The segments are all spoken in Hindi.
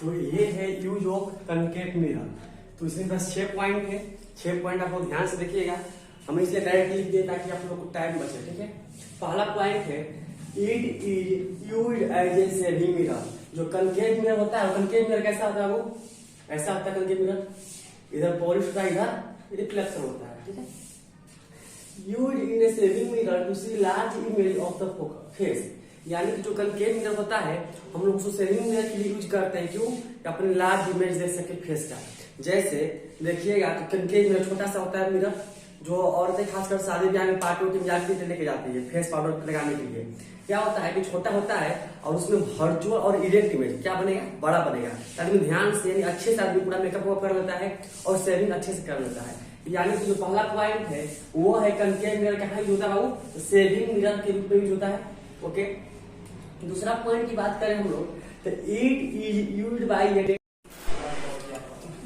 तो ये है यूज ऑफ कनकेव मिरर। तो इसमें बस 6 पॉइंट है। 6 पॉइंट आप लोग ध्यान से देखिएगा। हम इसलिए डायरेक्ट लिख दिए ताकि आप लोग को टाइम बचे। ठीक है, पहला पॉइंट है it is used as a shaving mirror. जो कनकेव मिरर होता है, कनकेव मिरर कैसा होता है? वो ऐसा होता है कनकेव मिरर, इधर पॉलिश होता है, इधर रिफ्लेक्शन होता है। ठीक है, used in a shaving mirror to see large image of the face. यानी कि जो कनकेव मिरर होता है हम लोग उसको सेविंग मिरर के लिए यूज करते हैं। क्यों? अपने लार्ज इमेज देख सके फेस का। जैसे देखिएगा तो कनकेव मिरर छोटा सा होता है मिरर, जो औरतें खासकर शादी ब्याह में पार्टी वार्टी में जाती है लेके जाती है फेस पाउडर लगाने के लिए। क्या होता है कि छोटा होता है और उसमें वर्चुअल और इरेक्ट इमेज क्या बनेगा? बड़ा बनेगा। ताकि ध्यान से यानी अच्छे से आदमी पूरा मेकअप कर लेता है और सेविंग अच्छे से कर लेता है। यानी कि जो पहला पॉइंट है वो है कनकेव मिरर कहाँ यूज होता है बाबू? सेविंग मिरर के रूप में यूज होता है। ओके, दूसरा पॉइंट की बात करें हम लोग तो it is used by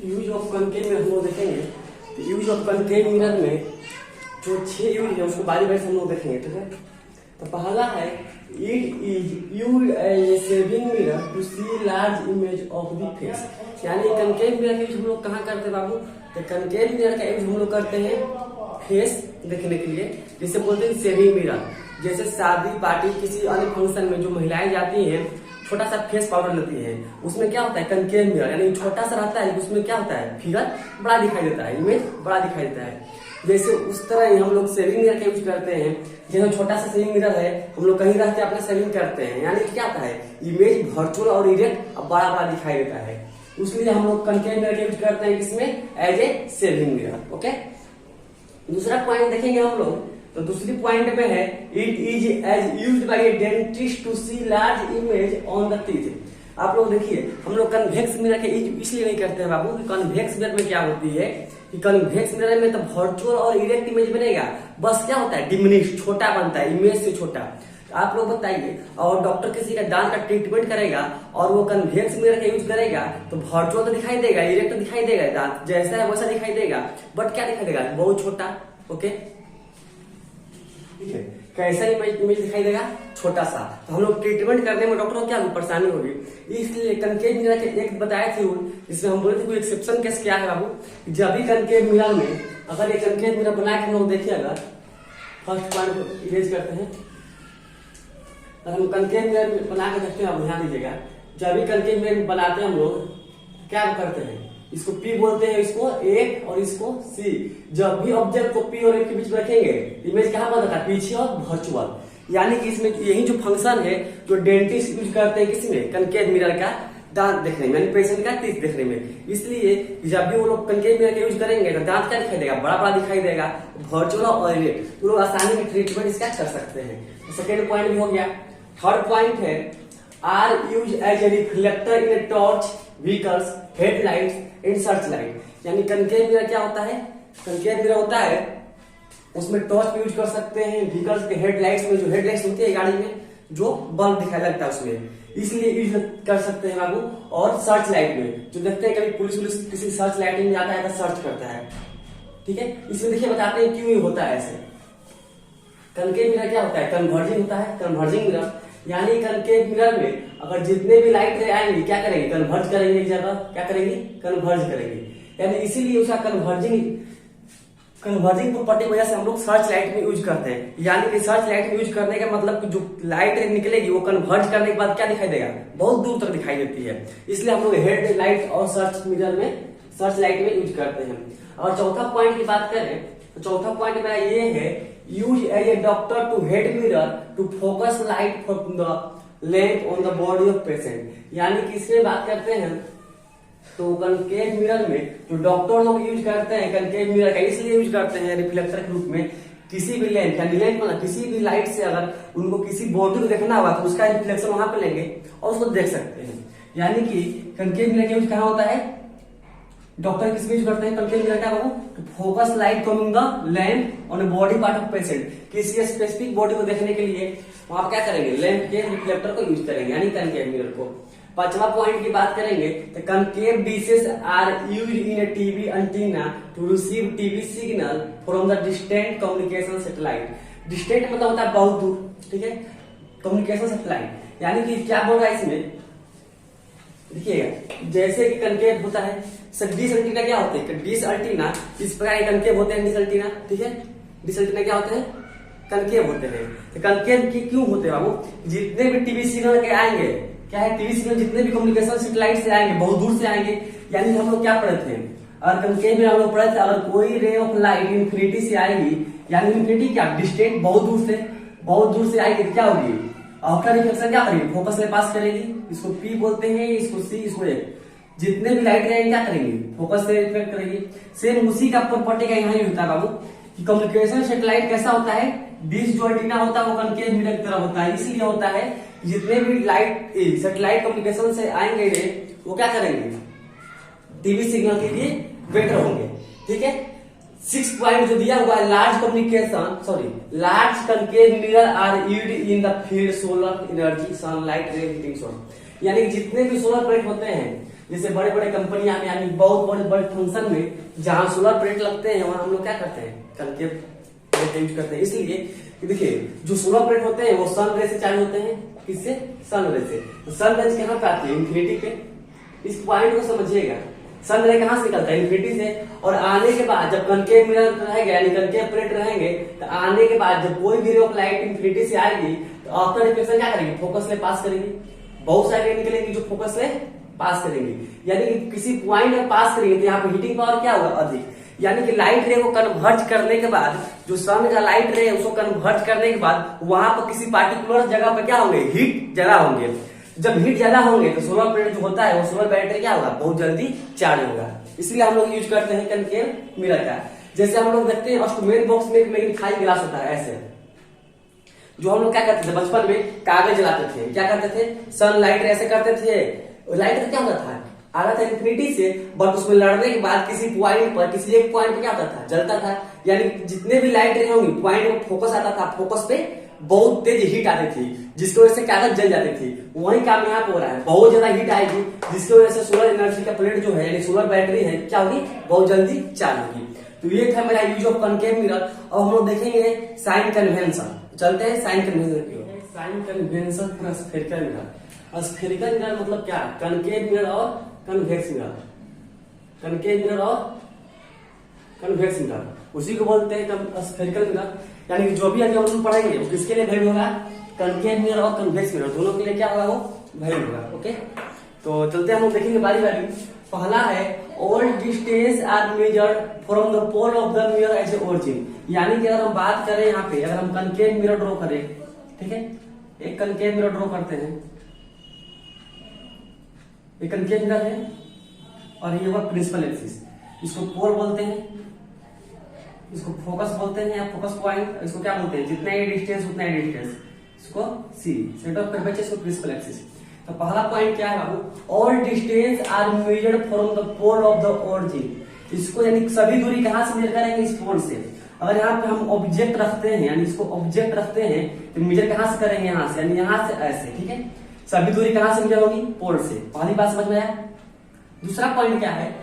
use of concave mirror हम लोग देखेंगे। तो यूज ऑफ कनकेव मिरर में जो 6 यूज है उसको बारी बारी से हम लोग देखेंगे। ठीक है, तो पहला है it is used as a shaving mirror to see large image of the face. यानी कनकेव मिरर का यूज हम लोग कहाँ करते हैं बाबू? तो कनकेव मिरर का यूज हम लोग करते हैं फेस देखने के लिए, जिसे बोलते हैं सेविंग मिरर। जैसे शादी पार्टी किसी अन्य फंक्शन में जो महिलाएं जाती हैं छोटा सा फेस पाउडर लेती है, उसमें क्या होता है? कनकेव मिरर यानी छोटा सा रहता है, उसमें क्या होता है? फिगर बड़ा दिखाई देता है, इमेज बड़ा दिखाई देता है। जैसे उस तरह ही हम लोग सेविंग मिरर का यूज करते हैं। जैसे छोटा सा सेविंग मिरर है, हम लोग कहीं रहते अपना सेविंग करते हैं, यानी क्या होता है? इमेज वर्चुअल और इरेक्ट बड़ा बड़ा दिखाई देता है। इसलिए हम लोग कनकेव मिरर का यूज करते हैं किसमें? As a shaving mirror. Okay, दूसरा पॉइंट देखेंगे हम लोग। तो दूसरी पॉइंट में है it is as used by a dentist to see large image on the teeth. आप लोग देखिए हम लोग कन्वेक्स मिरर के यूज इसलिए नहीं करते हैं बाबू कि कन्वेक्स मिरर में क्या होती है कि कन्वेक्स मिरर में तो वर्चुअल और इरेक्ट इमेज बनेगा, बस क्या होता है? डिमिनिश, छोटा बनता है, इमेज से छोटा। आप लोग बताइए, और डॉक्टर किसी का दांत का ट्रीटमेंट करेगा और वो कन्वेक्स मिरर का यूज करेगा तो वर्चुअल तो दिखाई देगा, इरेक्ट तो दिखाई देगा, दांत जैसा है वैसा दिखाई देगा, बट क्या दिखाई देगा? बहुत छोटा। ओके, ठीक है, कैसा इमेज दिखाई देगा? छोटा सा। तो हम लोग ट्रीटमेंट करने में डॉक्टर को क्या परेशानी होगी, इसलिए कनकेव मिरर के एक बताए थे रूल, जिसमें हम बोले थे कोई एक्सेप्शन केस क्या है बाबू? जब भी कनकेव मिरर में अगर ये कनकेव मिरर बना के हम लोग देखिए, अगर फर्स्ट पॉइंट इरेज करते हैं, अगर हम कनकेव मिरर बना के देखते हैं, आप ध्यान दीजिएगा, जब भी कनकेव मिरर बनाते हैं हम लोग क्या करते हैं? इसको P बोलते हैं, इसको A और इसको C। जब भी ऑब्जेक्ट को P और A के बीच में रखेंगे, इमेज कहाँ पर रहता है? पीछे और वर्चुअल। यानी कि इसमें यही जो फंक्शन है जो डेंटिस्ट यूज करते हैं किसमें? कनकेव मिरर का दांत देखने में, पेशेंट का टीथ देखने में। इसलिए जब भी वो लोग कनकेव मिरर का यूज करेंगे तो दांत क्या दिखाई देगा? बड़ा बड़ा दिखाई देगा, वर्चुअल और इरेक्ट। तो लोग आसानी में ट्रीटमेंट इसका कर सकते हैं। सेकेंड पॉइंट भी हो गया। थर्ड पॉइंट है are use as a reflector in a torch, vehicles, headlights in search light. यानी कनकेव मिरर क्या होता है? कनकेव मिरर होता है उसमें टॉर्च पे यूज कर सकते हैं, व्हीकल्स के हेडलाइट्स में, जो हेडलाइट्स होती है गाड़ी में जो बल्ब दिखाई लगता है उसमें, इसलिए यूज कर सकते हैं बाबू। और सर्च लाइट में जो देखते हैं कभी पुलिस किसी सर्च लाइट में जाता है तो सर्च करता है। ठीक है, इसमें देखिए बताते हैं क्यों होता है ऐसे। कनकेव मिरर क्या होता है? कन्वर्जिंग होता है, कन्वर्जिंग मिरर। यानी कनकेव मिरर में अगर जितने भी लाइट रे आएंगे क्या करेंगे? कन्वर्ज करेंगे एक जगह, क्या करेंगे? कन्वर्ज करेंगे। यानी इसीलिए उसका कन्वर्जिंग प्रॉपर्टी की वजह से हम लोग सर्च लाइट में यूज करते हैं। यानी कि सर्च लाइट में यूज करने का मतलब कि जो लाइट निकलेगी वो कन्वर्ज करने के बाद क्या दिखाई देगा? बहुत दूर तक दिखाई देती है। इसलिए हम लोग हेड लाइट और सर्च मिरर में, सर्च लाइट में यूज करते हैं। और चौथा पॉइंट की बात करें तो चौथा पॉइंट मेरा ये है use as a doctor to head mirror to focus light from the length on the body of patient. यानी कि इसमें बात करते हैं तो कनकेव मिरर में जो डॉक्टर लोग यूज करते हैं कनकेव मिरर का इसलिए यूज करते हैं रिफ्लेक्टर के रूप में, किसी भी लेंथ यानी लेंथ मतलब किसी भी लाइट से अगर उनको किसी बॉडी को देखना होगा तो उसका रिफ्लेक्शन वहां पे लेंगे और उसको देख सकते हैं। यानी कि कनकेव मिरर का यूज कहाँ होता है? डॉक्टर किस यूज करते हैं कनकेव मिरर का बाबू? Focus light coming the lamp on body part of patient. किसी स्पेसिफिक बॉडी को देखने के लिए वहां क्या करेंगे? लैंप के रिफ्लेक्टर को यूज करेंगे, यानी कनकेव मिरर को। पांचवा पॉइंट की बात करेंगे तो concave dishes are used in a TV antenna to receive TV signal from the distant communication satellite. Distant मतलब होता है बहुत दूर, ठीक है, कम्युनिकेशन सैटेलाइट। यानी कि क्या बोल रहा है इसमें? देखिएगा जैसे कि कनकेव होता है, डिस एंटीना क्या होते हैं, डिस एंटीना इस प्रकार के कनकेव होते हैं, डिस एंटीना, ठीक है। डिस एंटीना क्या होते हैं, कनकेव होते हैं। तो कनकेव की क्यों होते हैं बाबू, जितने भी टीवी सिग्नल के आएंगे, क्या है, टीवी सिग्नल जितने भी कम्युनिकेशन सैटेलाइट से आएंगे, बहुत दूर से आएंगे, यानी हम लोग क्या पढ़े थे, और कनकेव में हम लोग पढ़े थे, अगर कोई रे ऑफ लाइट इन्फिनिटी से आएगी, यानी इन्फिनिटी क्या, डिस्टेंट, बहुत दूर से आएगी, क्या होगी, आफ्टर रिफ्लेक्शन क्या करेगी, फोकस में पास करेगी, इसको पी बोलते हैं, इसको सी, इसको ए। जितने भी लाइट रहेंगे क्या करेंगे, फोकस से रिफ्लेक्ट करेगी। सेम उसी का प्रॉपर्टी का यहाँ ही होता है बाबू, कि कम्युनिकेशन सैटेलाइट कैसा होता है, डिश जो एंटीना होता है वो कनकेव मिरर की तरह होता है। इसलिए होता है जितने भी लाइट सैटेलाइट कम्युनिकेशन से आएंगे रे, वो क्या करेंगे, टीवी सिग्नल के लिए बेटर होंगे, ठीक है। 6 पॉइंट जो दिया हुआ है, large concave mirror are used in the field solar energy sunlight ray heating source. यानी जितने भी सोलर प्लेट होते हैं, जैसे बड़े बड़े कंपनियां में, यानी बहुत बड़े बड़े फंक्शन में जहां सोलर प्लेट लगते हैं, वहां हम लोग क्या करते हैं, कनकेव प्लेट यूज करते हैं। इसलिए देखिए जो सोलर प्लेट होते हैं वो सन रे से चालू होते हैं, किससे, सन रे से। तो सन रे कहां पे आती है, इन्फिनिटी पे। इस पॉइंट को समझिएगा, सन रे कहां से निकलता है, इन्फिनिटी से। और आने के बाद जब कनकेव मिरर रहेगा, यानी कनकेव प्लेट रहेंगे, तो आने के बाद जब कोई भी रे ऑफ लाइट इन्फिनिटी से आएगी, तो आफ्टर रिफ्लेक्शन क्या करेगी, फोकस से पास करेगी। बहुत सारी रे निकलेंगी जो फोकस से पास करेंगे, यानी कि किसी पॉइंट में पास करेंगे, तो यहाँ पे हीटिंग पावर क्या होगा, अधिक। यानी कि लाइट रे को कन्वर्ज करने के बाद, जो सन का लाइट रे उसको कन्वर्ज करने के बाद, वहां पर किसी पार्टिकुलर जगह पे क्या होंगे, हीट ज्यादा होंगे। जब हीट ज्यादा होंगे तो सोलर प्लेट जो होता है वो सोलर बैटरी क्या होगा, बहुत जल्दी चार्ज होगा। इसलिए हम लोग यूज करते हैं कनकेव मिरर का। जैसे हम लोग देखते हैं अष्टमेन बॉक्स में एक मैग्नीफाई ग्लास होता है, ऐसे जो हम लोग क्या करते थे बचपन में, कागज जलाते थे, क्या करते थे, सनलाइट ऐसे करते थे। लाइट का क्या होता था, आ रहा था इन्फिनिटी से, बट उसमें लड़ने के बाद किसी पॉइंट पर, किसी एक पॉइंट पर क्या होता था, जलता था। यानी जितने भी लाइट रे होंगी, पॉइंट में फोकस आता था, फोकस पे बहुत तेज हीट आती थी, जिसकी वजह से कागज जल जाती थी। वही काम यहाँ पे हो रहा है, बहुत ज्यादा हीट आएगी, जिसकी वजह से सोलर एनर्जी का प्लेट जो है, यानी सोलर बैटरी है, क्या होगी, बहुत जल्दी चार्ज होगी। तो ये था मेरा यूज ऑफ कनकेव मिरर। और हम लोग देखेंगे साइन कन्वेंशन, चलते हैं साइन कन्वेंशन की ओर। साइन कन्वेंशन पूरा स्फेरिकल मिरर। स्फेरिकल मिरर मतलब क्या, कनकेव मिरर और कन्वेक्स मिरर, कनकेव मिरर और कन्वेक्स मिरर, उसी को बोलते हैं स्फेरिकल मिरर। यानी कि जो भी आगे हम लोग पढ़ेंगे वो किसके लिए वैल्यू होगा, कनकेव मिरर और कन्वेक्स मिरर, दोनों के लिए क्या होगा, वो वैल्यू होगा। ओके, तो चलते हैं हम लोग देखेंगे बारी बारी। पहला है all distance are measured from the pole of the mirror as a origin. यानी कि अगर हम बात करें यहाँ पे, अगर हम कनकेव मिरर ड्रॉ करें, ठीक है, एक कनकेव मिरर ड्रॉ करते हैं, एक कनकेव मिरर है और ये हुआ प्रिंसिपल एक्सिस, इसको पोल बोलते हैं, इसको फोकस बोलते हैं या फोकस पॉइंट, इसको क्या बोलते हैं, जितना ये डिस्टेंस उतना ये डिस्टेंस, इसको सी, सेंटर ऑफ कर्वेचर, इसको प्रिंसिपल एक्सिस। तो पहला पॉइंट क्या है बाबू, all distance are measured from the pole of the origin. इसको यानी सभी दूरी कहां से मेजर करेंगे, इस पोल से। अगर यहाँ पे हम ऑब्जेक्ट रखते हैं, यानी इसको ऑब्जेक्ट रखते हैं, तो मेजर कहां से करेंगे, यहाँ से, यानी यहाँ से ऐसे, ठीक है। सभी दूरी कहां से मेजर होगी, पोल से। पहली बात समझ में आया। दूसरा पॉइंट क्या है,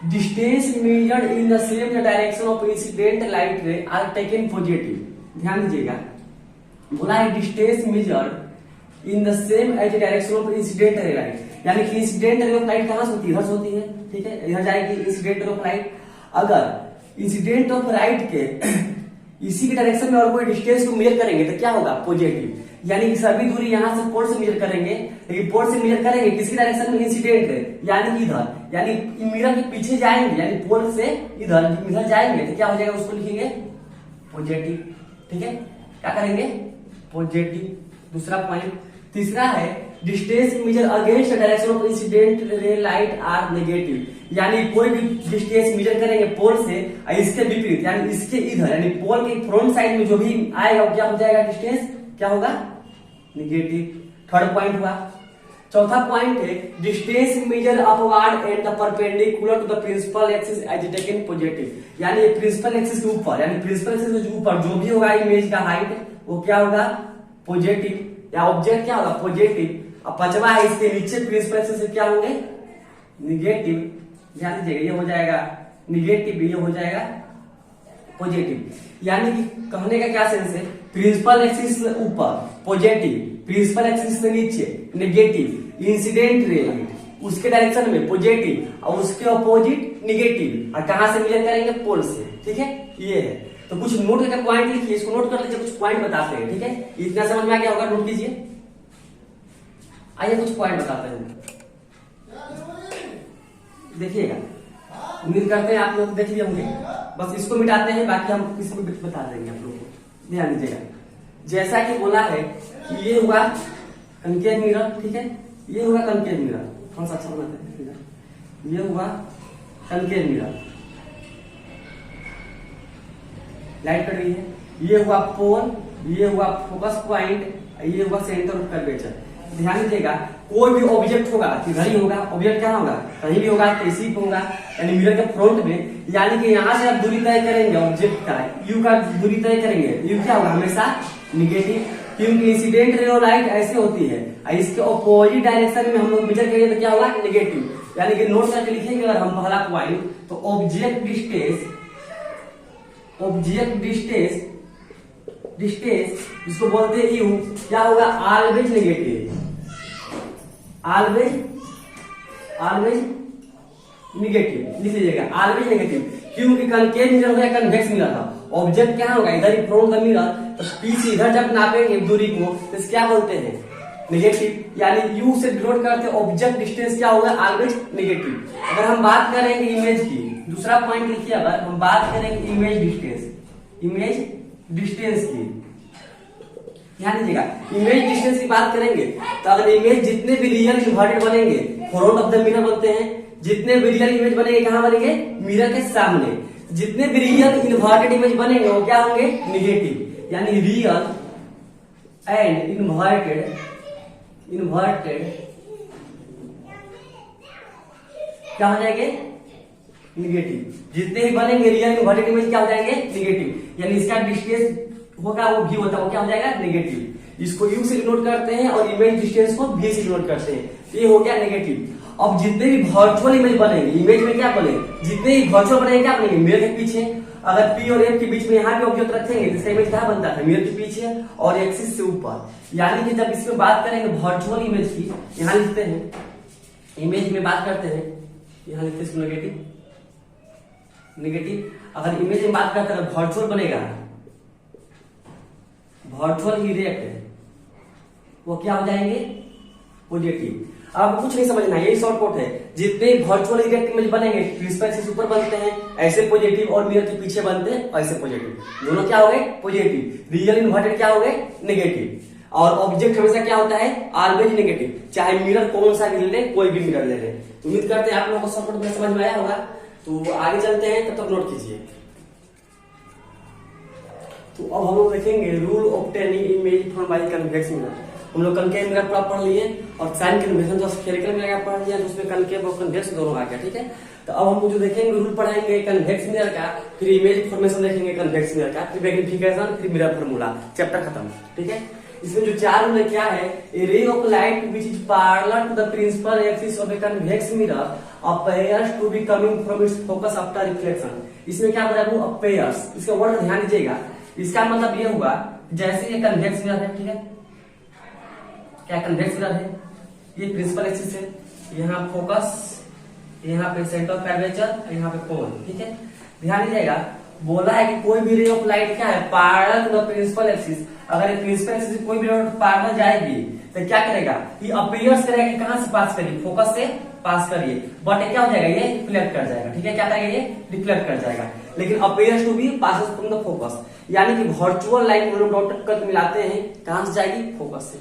distance measured in the same direction of incident light ray are taken positive. ध्यान दीजिएगा, बोला है distance measured in the same as direction of incident ray light. यानी कि इंसिडेंट रे ऑफ लाइट कहां से होती है, इधर से होती है, ठीक है, इधर जाएगी इंसिडेंट रे ऑफ लाइट। अगर इंसिडेंट ऑफ लाइट के इसी के डायरेक्शन में और कोई डिस्टेंस को मेजर करेंगे तो क्या होगा, पॉजिटिव। यानी कि सभी दूरी यहां से पोल से मेजर करेंगे, लेकिन पोल से मेजर करेंगे किसी डायरेक्शन में, इंसिडेंट है, यानी कि इधर, यानी मिरर के पीछे जाएंगे, यानी पोल से इधर जाएंगे, तो क्या हो जाएगा, उसको लिखेंगे पॉजिटिव, ठीक है, क्या करेंगे, पॉजिटिव। दूसरा पॉइंट। तीसरा है distance measure against direction of incident ray light are negative. यानी कोई भी डिस्टेंस मेजर करेंगे पोल से, इसके विपरीत, यानी इसके इधर, यानी पोल के फ्रंट साइड में जो भी आएगा क्या हो जाएगा, डिस्टेंस क्या होगा, नेगेटिव। थर्ड पॉइंट हुआ। चौथा पॉइंट है distance measure upward and the perpendicular to the principal axis as taken positive. यानी प्रिंसिपल एक्सिस के ऊपर, यानी प्रिंसिपल एक्सिस के ऊपर जो भी होगा इमेज का हाइट, वो क्या होगा, पॉजिटिव, या ऑब्जेक्ट क्या होगा, पॉजिटिव। अब पांचवा है इसके नीचे प्रिंसिपल एक्सिस से क्या होंगे, निगेटिव। ध्यान दीजिएगा, ये हो जाएगा निगेटिव, ये हो जाएगा पॉजिटिव। यानी कि कहने का क्या सेंस है, प्रिंसिपल एक्सिस से ऊपर पॉजिटिव, प्रिंसिपल एक्सिस से नीचे नेगेटिव, इंसिडेंट रे लाइट, उसके डायरेक्शन में पॉजिटिव और उसके अपोजिट निगेटिव, और कहां से मेजर करेंगे? पोल से। ठीक है, ये है। तो कुछ नोट करके पॉइंट लिखिए, इसको नोट कर लीजिए, कुछ पॉइंट बताते हैं। ठीक है, इतना समझ में आ गया होगा, नोट कीजिए। आइए कुछ पॉइंट बताते हैं, देखिएगा। उम्मीद करते हैं आप लोग देख लिए होंगे। बस इसको मिटाते हैं, बाकी हम इसको बता देंगे आप लोगों को। ध्यान दीजिएगा, जैसा कि बोला है कि ये हुआ कनकेव मिरर। ठीक है, ये हुआ कनकेव मिरर, थोड़ा सा अच्छा बनाते हैं। ये हुआ कनकेव मिरर, लाइट कर रही है। ये हुआ पोल, ये हुआ फोकस पॉइंट, ये हुआ सेंटर ऑफ कर्वेचर। ध्यान दीजिएगा, कोई भी ऑब्जेक्ट होगा, किधर ही होगा, ऑब्जेक्ट क्या होगा, कहीं भी होगा, किसी पे होगा, यानी मिरर के फ्रंट में, यानी कि यहाँ से आप दूरी तय करेंगे ऑब्जेक्ट का, यू का दूरी तय करेंगे, यू क्या होगा? हमेशा निगेटिव, क्योंकि इंसिडेंट रे ऑफ लाइट ऐसे होती है। इसके ऑपोजिट डायरेक्शन में हम लोग मेजर करेंगे तो क्या होगा? निगेटिव। यानी कि नोट करके लिखेंगे अगर हम पहला पॉइंट, तो ऑब्जेक्ट डिस्टेंस जिसको बोलते हैं यू, क्या होगा? ऑलवेज नेगेटिव, ऑलवेज निगेटिव लिख लीजिएगा, ऑलवेज नेगेटिव। क्योंकि कनकेव मिरर होगा, कन्वेक्स मिरर था, ऑब्जेक्ट क्या होगा? इधर ही फ्रंट द मिरर, तो पीछे इधर जब नापेंगे दूरी को तो क्या बोलते हैं? नेगेटिव। यानी यू से डिनोट करते ऑब्जेक्ट डिस्टेंस क्या होगा? Always negative. अगर हम बात करेंगे इमेज की, दूसरा पॉइंट लिखिए, अगर हम बात करेंगे इमेज डिस्टेंस की, ध्यान दीजिएगा, इमेज डिस्टेंस की बात करेंगे तो अगर इमेज जितने भी रियल इन्वर्टेड बनेंगे फ्रंट ऑफ द मिरर बनते हैं, जितने भी रियल इमेज बनेंगे कहां बनेंगे? मिरर के सामने। जितने भी रियल इन्वर्टेड इमेज बनेंगे वो क्या होंगे? निगेटिव। यानी रियल एंड इन्वर्टेड क्या हो जाएंगे? निगेटिव। जितने भी बनेंगे रियल इन्वर्टेड इमेज क्या हो जाएंगे? निगेटिव। यानी इसका डिस्टेंस होगा, वो भी होता है, वो क्या हो जाएगा? नेगेटिव। इसको यू से डिनोट करते हैं और इमेज डिस्टेंस को भी से डिनोट करते हैं, ये हो गया नेगेटिव। अब जितने भी वर्चुअल इमेज बनेंगे, इमेज में क्या बनेंगे? जितने भी वर्चुअल बनेंगे क्या बनेंगे? मिरर के पीछे। अगर पी और एफ के बीच में यहाँ पे ऑब्जेक्ट रखेंगे तो इसका इमेज क्या बनता है? मिरर के पीछे और एक्सिस से ऊपर। यानी कि जब इसमें बात करेंगे वर्चुअल इमेज की, यहाँ लिखते हैं, इमेज में बात करते हैं, यहाँ लिखते हैं नेगेटिव। अगर इमेज में बात करते हैं वर्चुअल बनेगा, वर्चुअल इरेक्ट, वो क्या हो जाएंगे? पॉजिटिव। अब कुछ नहीं समझना, यही शॉर्टकट है। जितने वर्चुअल इरेक्ट इमेज बनेंगे, प्रिंसिपल एक्सिस ऊपर बनते हैं ऐसे पॉजिटिव, और मिरर के पीछे बनते हैं ऐसे पॉजिटिव। दोनों क्या हो गए? पॉजिटिव। रियल इन्वर्टेड क्या हो गए? नेगेटिव। और ऑब्जेक्ट हमेशा क्या होता है? ऑलवेज नेगेटिव, चाहे मिरर कौन सा भी ले लें, कोई भी मिरर ले लें। उम्मीद करते हैं आप लोगों को शॉर्टकट में समझ में आया होगा। तो आगे चलते हैं, तब तक नोट कीजिए। तो अब हम लोग देखेंगे rule obtaining image from by convex mirror. हम लोग कनकेव मिरर पूरा पढ़ लिए और साइन कन्वेक्शन जो स्फेरिकल मिरर पढ़ लिया, तो उसमें कनकेव और कन्वेक्स दोनों आ गया। ठीक है, तो अब हम जो देखेंगे रूल पढ़ाएंगे कन्वेक्स मिरर का, फिर इमेज फॉर्मेशन देखेंगे कन्वेक्स मिरर का, फिर मैग्निफिकेशन, फिर मिरर फार्मूला, चैप्टर खत्म। ठीक है, इसमें जो चार रूल है क्या है? A ray of light which is parallel to the principal axis of a convex mirror appears to be coming from its focus after reflection. इसमें क्या बोला? वो अपीयर्स, इसका वर्ड ध्यान दीजिएगा। इसका मतलब ये हुआ, जैसे ये कन्वेक्स मिरर है, ठीक है, क्या कन्वेक्स मिरर है? ये प्रिंसिपल एक्सिस है, यहाँ फोकस, यहाँ पे सेंटर ऑफ कर्वेचर, यहाँ पे पोल। ठीक है, ध्यान दीजिएगा, बोला है कि कोई भी रे ऑफ लाइट क्या है? Parallel to the principal axis. अगर ये प्रिंसिपल एक्सिस कोई भी रे पैरेलल जाएगी तो क्या करेगा? ये अपीयर्स करेगा कि कहां से पास करिए? फोकस से पास करिए, बट क्या हो जाएगा? ये रिफ्लेक्ट कर जाएगा। ठीक है, क्या करेगा? ये रिफ्लेक्ट कर जाएगा। लेकिन appears to be passes from the focus, यानी कि वर्चुअल लाइट हम लोग डॉट करके मिलाते हैं, कहां से जाएगी? फोकस से।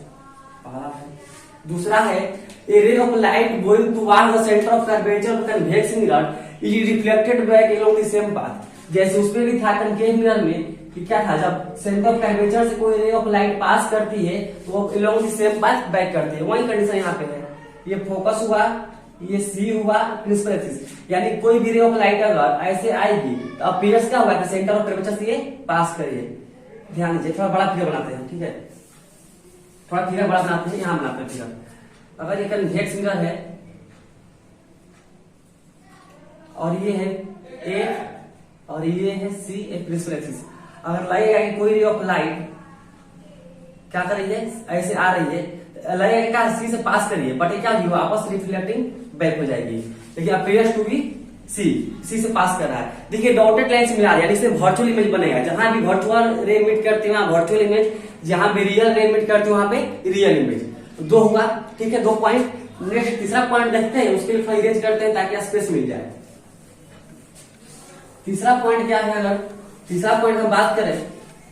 पहला है। दूसरा है a ray of light going toward the centre of curvature of convex mirror is reflected back along the same path. जैसे उसमें भी था कनकेव मिरर में कि क्या था? जब सेंटर ऑफ कर्वेचर से कोई रे ऑफ लाइट पास करती है तो वो along the same path back करती है। वही कंडीशन यहाँ पे है। ये फोकस हुआ, ये सी हुआ प्रिंसिपल एक्सिस, यानी कोई भी रे ऑफ लाइट अगर ऐसे आएगी तो अपीयर्स क्या होगा? सेंटर ऑफ कर्वेचर से ये पास करिए। ध्यान दीजिए, थोड़ा बड़ा फिगर बनाते हैं। ठीक है, थोड़ा फिगर बड़ा बनाते हैं, यहां बनाते हैं फिगर। अगर ये कन्वेक्स मिरर है और ये है ए और ये है सी, ए प्रिंसिपल एक्सिस, अगर लगेगा कि कोई रे ऑफ लाइट क्या कर रही है? ऐसे आ रही है, तो लगेगा सी से पास करिए, बट ये क्या होगी वापस रिफ्लेक्टिंग बैक हो जाएगी। देखिए अपीयर्स टू बी सी से पास कर रहा है। देखिए डॉटेड लाइन से मिला यानी इसमें वर्चुअल इमेज बनेगा। जहां भी वर्चुअल रे इमिट करते हैं वहां वर्चुअल इमेज, जहां भी रियल रे इमिट करते हैं वहां पे रियल इमेज। तो 2 हुआ, ठीक है 2 पॉइंट। नेक्स्ट तीसरा पॉइंट देखते हैं, उसके लिए इरेज करते हैं ताकि स्पेस मिल जाए। तीसरा पॉइंट क्या है, अगर तीसरा पॉइंट हम बात करें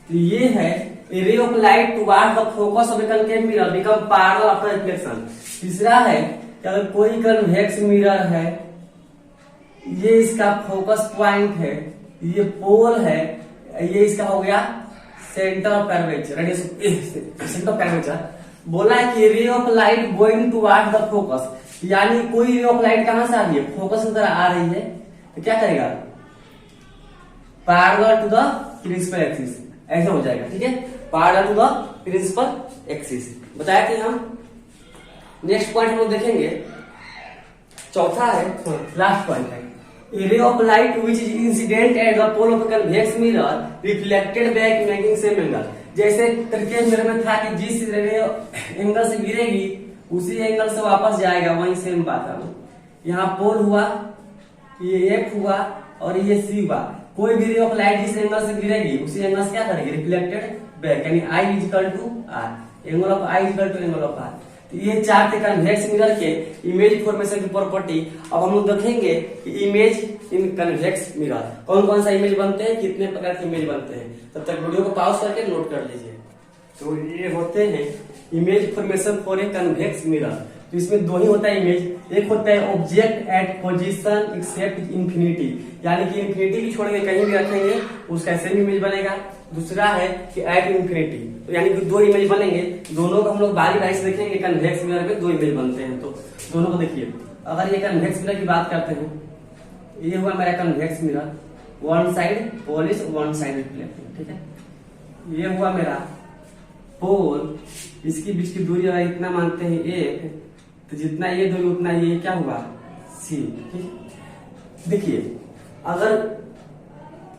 तो ये है a ray of light towards the focus of a concave mirror become parallel after reflection। तीसरा है कि अगर कोई कन्वेक्स मिरर है, ये इसका फोकस पॉइंट है, ये पोल है, ये इसका हो गया centre of curvature, centre of curvature. बोला है कि रे of light going toward the focus, यानी कोई रे ऑफ लाइट कहां से आ रही है, फोकस की तरह आ रही है, तो क्या करेगा parallel to the principal axis, ऐसा हो जाएगा। ठीक है, parallel to the principal axis बताया कि हम। नेक्स्ट पॉइंट हम लोग देखेंगे, चौथा है, लास्ट पॉइंट है A ray of light which is incident at the pole of a convex mirror reflected back making same angle। जैसे तरीके मिरर में था कि जिस रे एंगल से गिरेगी उसी एंगल से वापस जाएगा, वही सेम बात है। यहाँ पोल हुआ, ये F हुआ और ये C हुआ। कोई भी रे ऑफ लाइट जिस एंगल से गिरेगी उसी एंगल से क्या करेगी रिफ्लेक्टेड बैक, यानी I equal to R, angle of I equal to angle of R। तो ये 4 थे कन्वेक्स मिरर के इमेज फॉर्मेशन की प्रॉपर्टी। अब हम लोग देखेंगे कि इमेज इन कन्वेक्स मिरर कौन कौन सा इमेज बनते हैं, कितने प्रकार के इमेज बनते हैं। तब तक वीडियो को पॉज करके नोट कर लीजिए। तो ये होते हैं image formation for a convex mirror. तो इसमें 2 ही होता है इमेज, एक होता है object at position except infinity, यानी कि इंफिनिटी की छोड़ के कहीं भी रखेंगे उसका सेम इमेज बनेगा। दूसरा है कि एट इंफिनिटी, तो यानी कि 2 इमेज बनेंगे। दोनों को हम लोग बारी बारी से देखेंगे। कन्वेक्स मिरर में 2 इमेज बनते हैं, तो दोनों को देखिए। अगर ये कन्वेक्स मिरर की बात करते हैं, ये हुआ मेरा convex mirror, one side polish one side reflecting, ठीक है। ये हुआ मेरा पोल, इसकी बीच की दूरी अगर इतना मानते हैं 1, तो जितना ये दूरी उतना ये क्या हुआ C, ठीक। देखिए अगर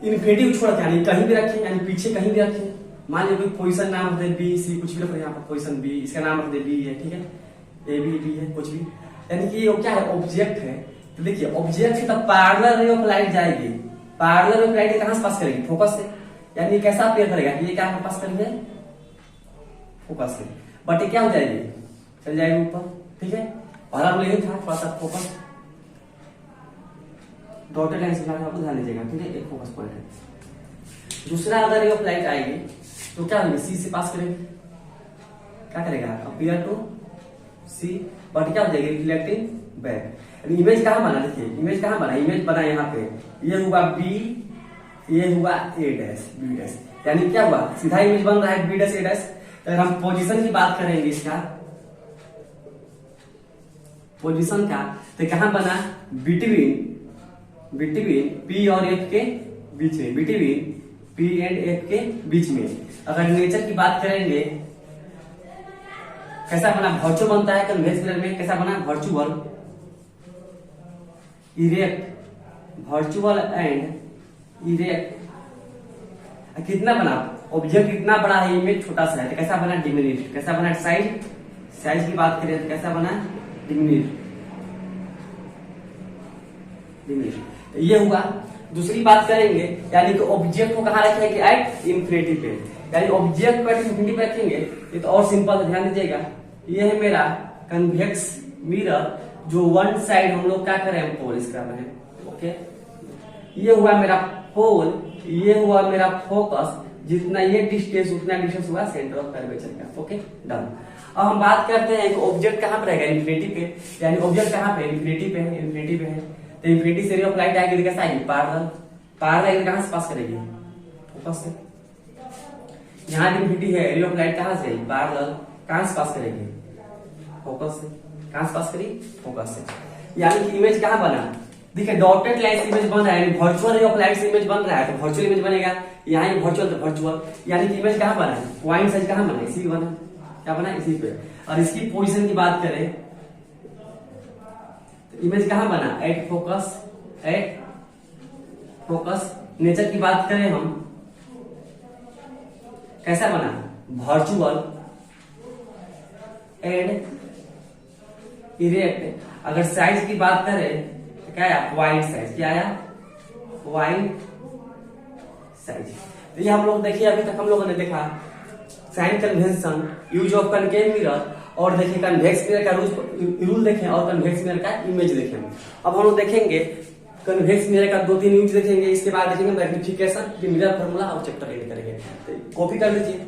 इन्फिनिटी को छोड़ के यानी कहीं भी रखें, यानी पीछे कहीं भी रखें, मान लीजिए कोई पोजीशन नाम रख दे B C, कुछ भी रख यहाँ पर पोजीशन B, इसका नाम रख दे B है, ठीक है, A B B है कुछ भी, यानी कि ये क्या है ऑब्जेक्ट है। तो देखिए ऑब्जेक्ट से तब पैरेलल रे ऑफ लाइट जाएगी, पैरेलल रे ऑफ लाइट कहां से पास करेगी, फोकस से, यानी कैसा अपेयर करेगा कि ये क्या पास करेंगे फोकस से, बट ये क्या हो जाएगी चल जाएगी ऊपर, ठीक है। और हम लेंगे था थोड़ा सा फोकस डॉटेड लाइन से आपको ध्यान दीजिएगा, ठीक है, एक फोकस पॉइंट है। दूसरा अगर रे ऑफ लाइट आएगी तो क्या होगी सी से पास करेगी, क्या करेगा अपीयर टू सी, बट क्या हो जाएगी रिफ्लेक्टिंग बैक। इमेज कहां बना, देखिए इमेज कहां बना, इमेज बना यहाँ पे, ये हुआ बी, ये हुआ ए डैश बी डैश, यानी क्या हुआ सीधा इमेज बन रहा है बी डैश ए डैश। अगर हम पोजीशन की बात करेंगे, इसका पोजीशन का, तो कहां बना बिटवीन पी और एफ के बीच में, बिटवीन पी एंड एफ के बीच में। अगर नेचर की बात करेंगे कैसा बना, वर्चुअल बनता है कन्वेक्स मिरर में, कैसा बना virtual erect, virtual and erect. कितना बना ऑब्जेक्ट इतना बड़ा है, इमेज छोटा सा है, तो कैसा बना डिमिनिश्ड, कैसा बना साइज की बात करें तो कैसा बना डिमिनिश्ड। ये हुआ। दूसरी बात करेंगे यानी कि ऑब्जेक्ट को कहां रखेंगे एट इंफिनिटी पे, यानी ऑब्जेक्ट को एट इंफिनिटी पे रखेंगे। ये तो और सिंपल, ध्यान दीजिएगा। ये है मेरा कन्वेक्स मिरर, जो वन साइड हम लोग क्या करें पोलिश कर रहे हैं, ओके। ये हुआ मेरा पोल, ये हुआ मेरा फोकस, जितना ये डिस्टेंस उतना डिस्टेंस हुआ सेंटर ऑफ कर्वेचर का, ओके डन। अब हम बात करते हैं कि ऑब्जेक्ट कहां पर रहेगा इंफिनिटी पे, यानी ऑब्जेक्ट कहां पे इंफिनिटी पे है, इंफिनिटी पे है। तो इंफिनिटी से रे ऑफ लाइट आएगी, कैसा आएगी पैरेलल, पैरेलल कहां से पास करेगी फोकस से। यहां इंफिनिटी है, रे ऑफ लाइट कहां से पैरेलल, कहां से पास करेगी फोकस से, कहां से पास करेगी फोकस से। यानी कि इमेज कहां बना, देखिए डॉटेड लाइन से इमेज बन रहा है, यानी वर्चुअल रे ऑफ लाइट से इमेज बन रहा है, तो वर्चुअल इमेज बनेगा। यहाँ वर्चुअल तो वर्चुअल, यानी कि इमेज कहां बना है पॉइंट साइज कहां बना, इसी बना, क्या बना इसी पे। और इसकी पोजीशन की बात करें तो इमेज कहां बना एट फोकस। नेचर की बात करें हम कैसा बना वर्चुअल एंड इरेक्ट। अगर साइज की बात करें तो क्या आया, वाइड साइज। क्या आया, वाइड साइज। तो ये हम लोग देखिए अभी तक हम लोगों ने देखा sign convention, use of concave mirror, और देखिए कन्वेक्स मिरर का रूल देखें और कन्वेक्स मिरर का इमेज देखें। अब हम लोग देखेंगे कन्वेक्स मिरर का 2-3 यूज देखेंगे, इसके बाद देखेंगे मैग्निफिकेशन, मिरर फॉर्मूला और चैप्टर एंड करेंगे। तो कॉपी कर लीजिए।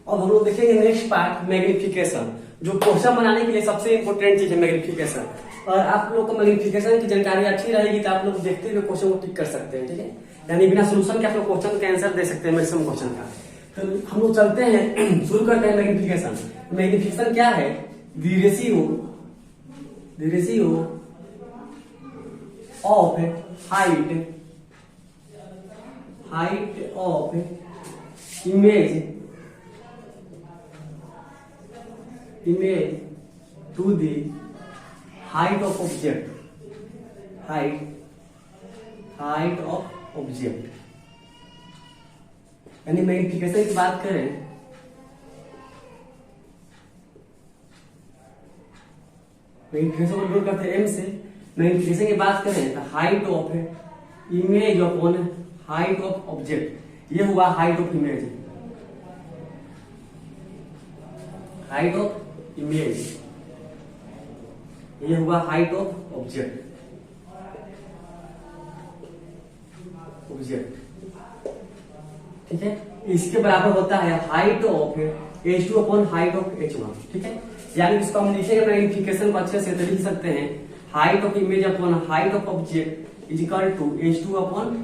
अब हम लोग देखेंगे नेक्स्ट पार्ट मैग्निफिकेशन, जो क्वेश्चन बनाने के लिए सबसे इंपॉर्टेंट चीज है मैग्निफिकेशन। और आप लोग को मैग्निफिकेशन की जानकारी अच्छी रहेगी तो आप लोग देखते हुए क्वेश्चन को टिक कर सकते हैं, ठीक है। यानी बिना सोल्यूशन के आप लोग क्वेश्चन का आंसर दे सकते हैं मैक्सिमम क्वेश्चन का। तो हम लोग चलते हैं, शुरू करते हैं मैग्निफिकेशन। मैग्निफिकेशन क्या है, the ratio of height of image to the height of object, height of object. यानी मैग्निफिकेशन की बात करें, मैग्निफिकेशन को डिनोट करते हैं एम से। मैग्निफिकेशन की बात करें तो height of image upon height of object, ये हुआ height of image, height of image, ये हुआ हाइट ऑफ ऑब्जेक्ट, ठीक है। इसके बराबर होता है height of H2 upon height of H1, ठीक है। यानी इसको हम लिखेंगे मैग्निफिकेशन को अच्छे से तो लिख सकते हैं height of image upon height of object is equal to H2 upon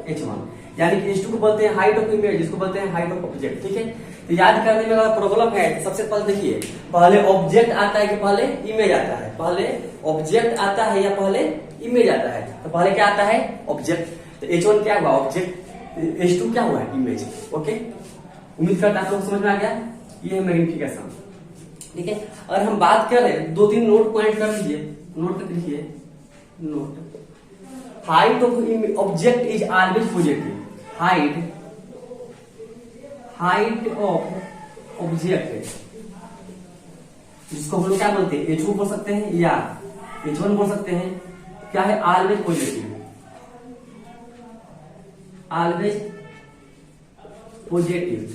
H1। यानी कि H2 को बोलते हैं हाइट ऑफ इमेज, इसको बोलते हैं हाइट ऑफ ऑब्जेक्ट, ठीक है। तो याद करने में अगर प्रॉब्लम है तो सबसे पहले देखिए, पहले ऑब्जेक्ट आता है कि पहले इमेज आता है, पहले ऑब्जेक्ट आता है या पहले इमेज आता है। तो पहले क्या आता है, ऑब्जेक्ट। तो H1 क्या हुआ, ऑब्जेक्ट, H2 क्या हुआ, इमेज। ओके, उम्मीद करता हूं समझ में आ गया। ये है मैग्निफिकेशन, ठीक है। अगर dem बात करें 2-3 नोट पॉइंट कर लीजिए, नोट कर लिखिए। Note, height of object is always positive, height of object, जिसको हम लोग क्या बोलते हैं, H2 बोल सकते हैं या H1 बोल सकते हैं, क्या है, ऑलवेज पॉजिटिव, ऑलवेज पॉजिटिव।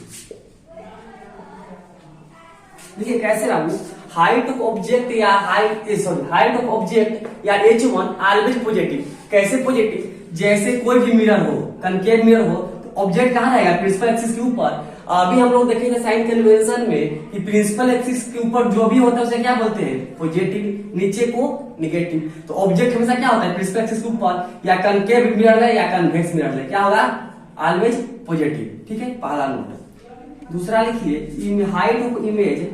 देखिए कैसे लागू, हाइट ऑफ ऑब्जेक्ट या हाइट ऑफ ऑब्जेक्ट या H1 ऑलवेज पॉजिटिव। कैसे पॉजिटिव, जैसे कोई भी मिरर हो, कनकेव मिरर हो, तो ऑब्जेक्ट कहां रहेगा, प्रिंसिपल एक्सिस के ऊपर। अभी हम लोग देखेंगे साइन कन्वेंशन में कि प्रिंसिपल एक्सिस के ऊपर जो भी होता है उसे क्या बोलते हैं, पॉजिटिव, नीचे को निगेटिव। तो ऑब्जेक्ट हमेशा क्या होता है, प्रिंसिपल एक्सिस के ऊपर, या कनकेव मिरर है या कन्वेक्स मिरर है, क्या होगा, ऑलवेज पॉजिटिव, ठीक है, पहला नोट। दूसरा लिखिए, height of image,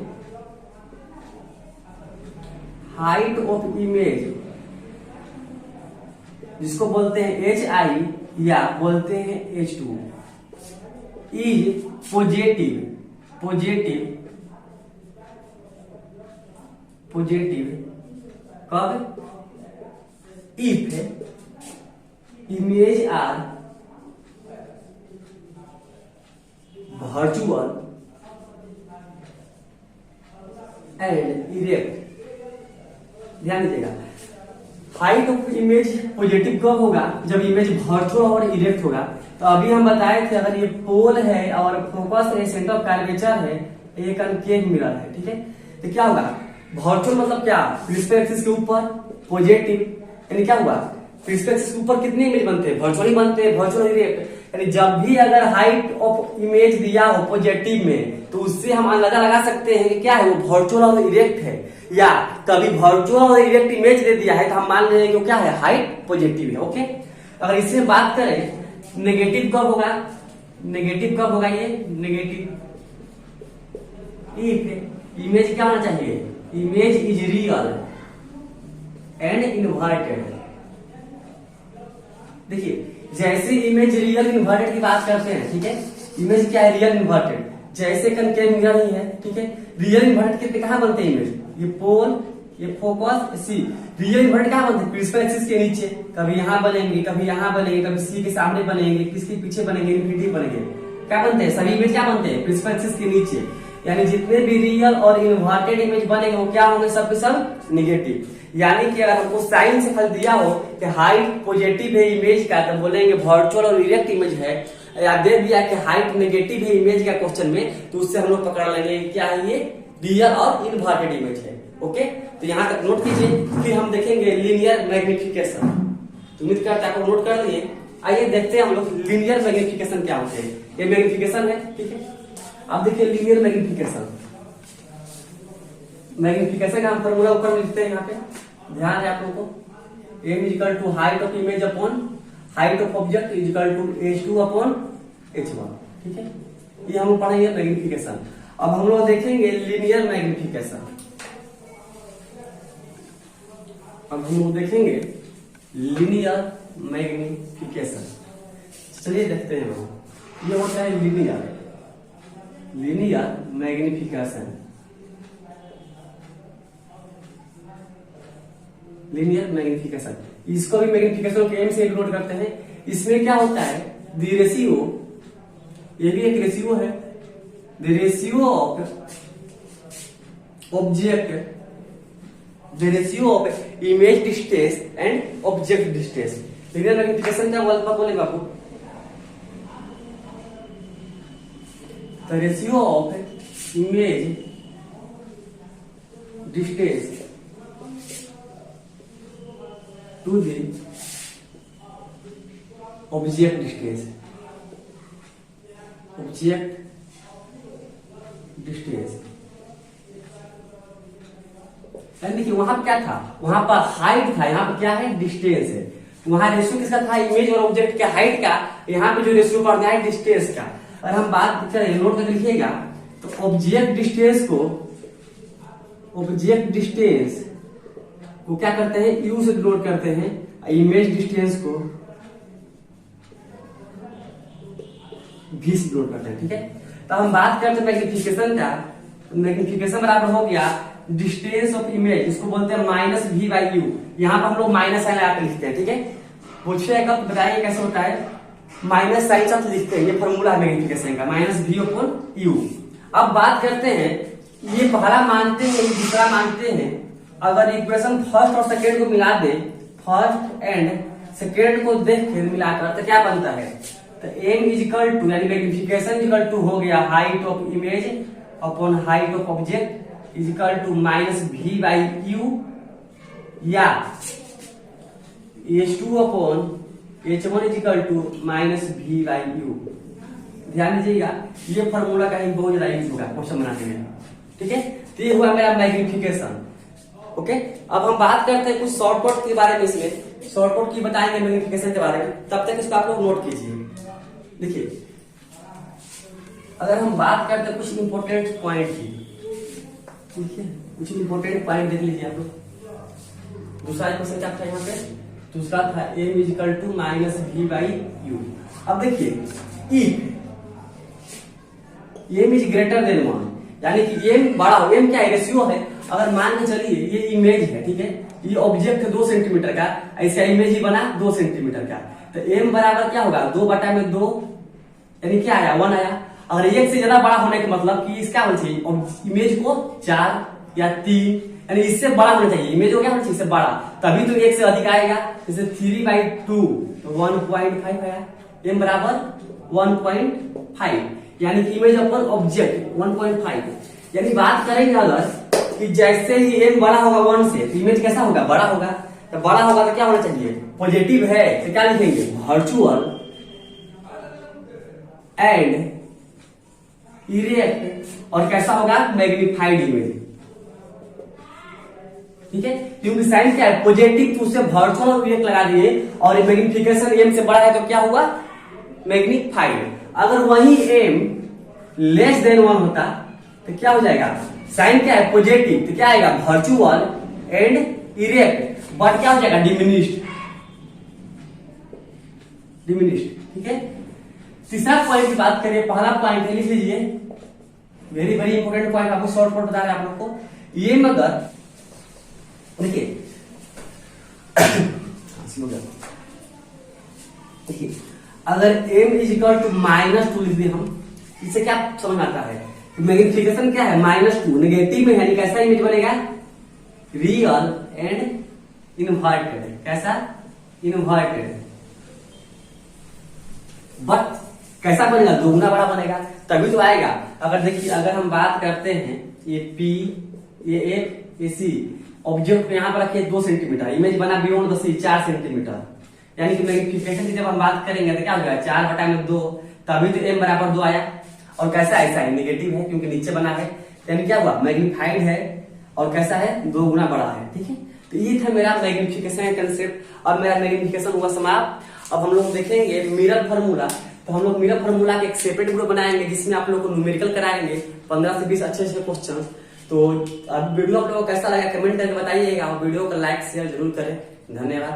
height of image जिसको बोलते हैं HI या बोलते हैं H2 इज पॉजिटिव, कब, if image are virtual and erect. ध्यान दीजिएगा, हाइट ऑफ इमेज पॉजिटिव कब होगा, जब इमेज वर्चुअल और इरेक्ट होगा। तो अभी हम बताए थे अगर ये पोल है और फोकस है, सेंटर ऑफ कर्वेचर है, ये कनकेव मिरर है, ठीक है। तो क्या होगा, वर्चुअल मतलब क्या, प्रिंसिपल एक्सिस के ऊपर पॉजिटिव, यानी क्या हुआ, प्रिंसिपल एक्सिस के ऊपर कितने इमेज बनते हैं, वर्चुअल ही बनते हैं, वर्चुअल इरेक्ट। यानी जब भी अगर हाइट ऑफ इमेज दिया हो पॉजिटिव में, तो उससे हम अंदाजा लगा सकते हैं कि क्या है, वो वर्चुअल और इरेक्ट है। या कभी वर्चुअल और इरेक्ट इमेज दे दिया है तो हम मान लेंगे कि क्या है, हाइट पॉजिटिव है। ओके, अगर इसमें बात करें नेगेटिव कब होगा, नेगेटिव कब होगा, ये नेगेटिव इफ इमेज क्या होना चाहिए, image is real and inverted. देखिए जैसे इमेज रियल इन्वर्टेड की बात करते हैं, ठीक है, इमेज क्या है, रियल इन्वर्टेड, जैसे कनकेव मिरर ही है, ठीक है। रियल इन्वर्टेड कितने कहां बनते हैं इमेज, ये पोल, ये फोकस, सी। रियल इन्वर्टेड क्या बनते हैं, प्रिंसिपल एक्सिस के नीचे, कभी यहाँ बनेंगे, कभी यहाँ बनेंगे, कभी सी के सामने बनेंगे, किसके पीछे बनेंगे, इन्फिनिटी बनेंगे। क्या बनते हैं, सभी इमेज क्या बनते हैं, प्रिंसिपल एक्सिस के नीचे। यानी जितने भी रियल और इन्वर्टेड इमेज बनेंगे वो क्या होंगे, सब के सब निगेटिव। यानी कि अगर हमको साइन से फल दिया हो कि हाइट पॉजिटिव है इमेज का, तो बोलेंगे वर्चुअल और इरेक्ट इमेज है। या दे दिया कि हाइट नेगेटिव है इमेज का क्वेश्चन में, तो उससे हम लोग पकड़ लेंगे क्या है, ये रियल और इन्वर्टेड इमेज है। ओके, तो यहाँ तक नोट कीजिए। फिर हम देखेंगे लीनियर मैग्निफिकेशन। तो उम्मीद करता है आपको नोट कर लिए। आइए देखते हैं हम लोग लीनियर मैग्निफिकेशन क्या होते हैं। ये मैग्निफिकेशन है, ठीक है। अब देखिए लीनियर मैग्निफिकेशन, मैग्निफिकेशन का हम फॉर्मूला ऊपर लिखते हैं यहाँ पे, ध्यान है आप लोगों को। m is equal to height of image upon height of object is equal to h2 upon h1, ठीक है। ये हम लोग पढ़ेंगे मैग्निफिकेशन। अब हम लोग देखेंगे लीनियर मैग्निफिकेशन। अब हम लोग देखेंगे लीनियर मैग्निफिकेशन। चलिए देखते हैं हम। ये होता है लीनियर मैग्निफिकेशन। लीनियर मैग्निफिकेशन, इसको भी मैग्निफिकेशन के एम से डिनोट करते हैं। इसमें क्या होता है, द रेशियो, ये भी एक रेशियो है, the ratio of object, the ratio of image distance and object distance. Linear magnification क्या बोले बापू, the ratio of image distance to the object distance, object distance। यानी कि वहां पर क्या था, वहां पर हाइट था, यहाँ पर क्या है, डिस्टेंस है। वहां रेशियो किसका था, इमेज और ऑब्जेक्ट के हाइट का। यहाँ पे जो रेशियो पड़ रहा है डिस्टेंस का। और हम बात करें, नोट करके लिखिएगा, तो ऑब्जेक्ट डिस्टेंस को, ऑब्जेक्ट डिस्टेंस वो क्या करते हैं, यू से डिनोट करते हैं, इमेज डिस्टेंस को भी से डिनोट करते हैं, ठीक है। तो हम बात करते हैं मैग्निफिकेशन का। मैग्निफिकेशन बराबर हो गया डिस्टेंस ऑफ इमेज, इसको बोलते हैं माइनस वी बाई यू। यहाँ पर हम लोग माइनस साइन लगा के लिखते हैं, ठीक है। पूछिएगा तो बताइए कैसे होता है, माइनस साइन साथ लिखते हैं। ये फॉर्मूला है मैग्निफिकेशन का, माइनस वी अपॉन यू। अब बात करते हैं, ये पहला मानते हैं, दूसरा मानते हैं। अगर इक्वेशन फर्स्ट और सेकेंड को मिला दे, फर्स्ट एंड सेकेंड को देख के मिलाकर, तो क्या बनता है, तो m इजिकल टू, यानी मैग्निफिकेशन इजिकल टू हो गया height of image upon height of object is equal to minus V by U, या h2 upon h1 is equal to minus V by U. ध्यान दीजिएगा, ये फॉर्मूला का ही बहुत ज्यादा यूज होगा क्वेश्चन बनाने में, ठीक है। तो ये हुआ मेरा मैग्निफिकेशन। ओके, अब हम बात करते हैं कुछ शॉर्टकट के बारे में। इसमें शॉर्टकट की बताएंगे मैग्निफिकेशन के बारे में, तब तक इसको आप लोग नोट कीजिए। देखिए, अगर हम बात करते हैं कुछ इंपॉर्टेंट पॉइंट की, ठीक है, कुछ इंपॉर्टेंट पॉइंट देख लीजिए आप लोग। दूसरा क्वेश्चन क्या था यहाँ पे, दूसरा था m is equal to minus V by U. अब देखिए, if m is greater than 1, यानी कि m बड़ा हो, m क्या है, रेशियो है। अगर मान के चलिए ये इमेज है, ठीक है, ये ऑब्जेक्ट है 2 सेंटीमीटर का, ऐसा इमेज ही बना 2 सेंटीमीटर का, तो m बराबर क्या होगा, 2/2, यानी क्या आया, 1 आया। अगर 1 से ज्यादा बड़ा होने का मतलब कि इसका होना चाहिए, इमेज को 4 या 3, यानी इससे बड़ा होना चाहिए, इमेज को क्या होना चाहिए, इससे बड़ा, तभी तो 1 से अधिक आएगा। जैसे 3/2 तो 1.5 आया, m बराबर 1.5, यानी कि इमेज अपन ऑब्जेक्ट 1.5। यानी बात करेंगे अगर कि जैसे ही m बड़ा होगा 1 से, तो इमेज कैसा होगा, बड़ा होगा। तो बड़ा होगा तो क्या होना चाहिए, पॉजिटिव है, तो क्या लिखेंगे, वर्चुअल एंड इरेक्ट, और कैसा होगा, मैग्निफाइड इमेज, ठीक है। क्योंकि साइन क्या है, पॉजिटिव, तो उससे वर्चुअल और इरेक्ट लगा दिए, और मैग्निफिकेशन m से बड़ा है तो क्या हुआ, मैग्निफाइड। अगर वही m लेस देन 1 होता तो क्या हो जाएगा, साइन क्या है, पॉजिटिव, तो क्या आएगा, वर्चुअल एंड इरेक्ट, बट क्या हो जाएगा, डिमिनिश्ड, ठीक है। तीसरा पॉइंट की बात करें, पहला पॉइंट है, लिख लीजिए, वेरी वेरी इंपॉर्टेंट पॉइंट, आपको शॉर्ट कट बता रहे हैं आप लोग को। ये मगर देखिए, देखिए अगर m इज इक्वल टू -2 लिख दें हम, इससे क्या समझ में आता है? मैग्निफिकेशन क्या है? -2 नेगेटिव में है, यानी कैसा इमेज बनेगा? Real and inverted. कैसा? इनवर्टेड। बट कैसा बनेगा? दोगुना बड़ा बनेगा, तभी तो आएगा। अगर देखिए अगर हम बात करते हैं ये P, ये A, ये C, ऑब्जेक्ट को यहाँ पर रखिए 2 सेंटीमीटर, इमेज बना बियॉन्ड द सी 4 सेंटीमीटर, यानी कि मैग्निफिकेशन की जब हम बात करेंगे तो क्या हो जाएगा? 4/2, तभी तो m बराबर 2 आया। और कैसा? ऐसा है, निगेटिव है क्योंकि नीचे बना है, यानी क्या हुआ? मैग्निफाइड है और कैसा है? 2 गुना बड़ा है। ठीक है, तो ये था मेरा मैग्निफिकेशन का कंसेप्ट और मेरा मैग्निफिकेशन हुआ समाप्त। अब हम लोग देखेंगे मिरर फार्मूला। तो हम लोग मिरर फार्मूला के एक सेपरेट वीडियो बनाएंगे जिसमें आप लोग को न्यूमेरिकल कराएंगे 15 से 20 अच्छे क्वेश्चन। तो अब वीडियो आप लोगों को कैसा लगा कमेंट करके बताइएगा और वीडियो को लाइक शेयर जरूर करें। धन्यवाद।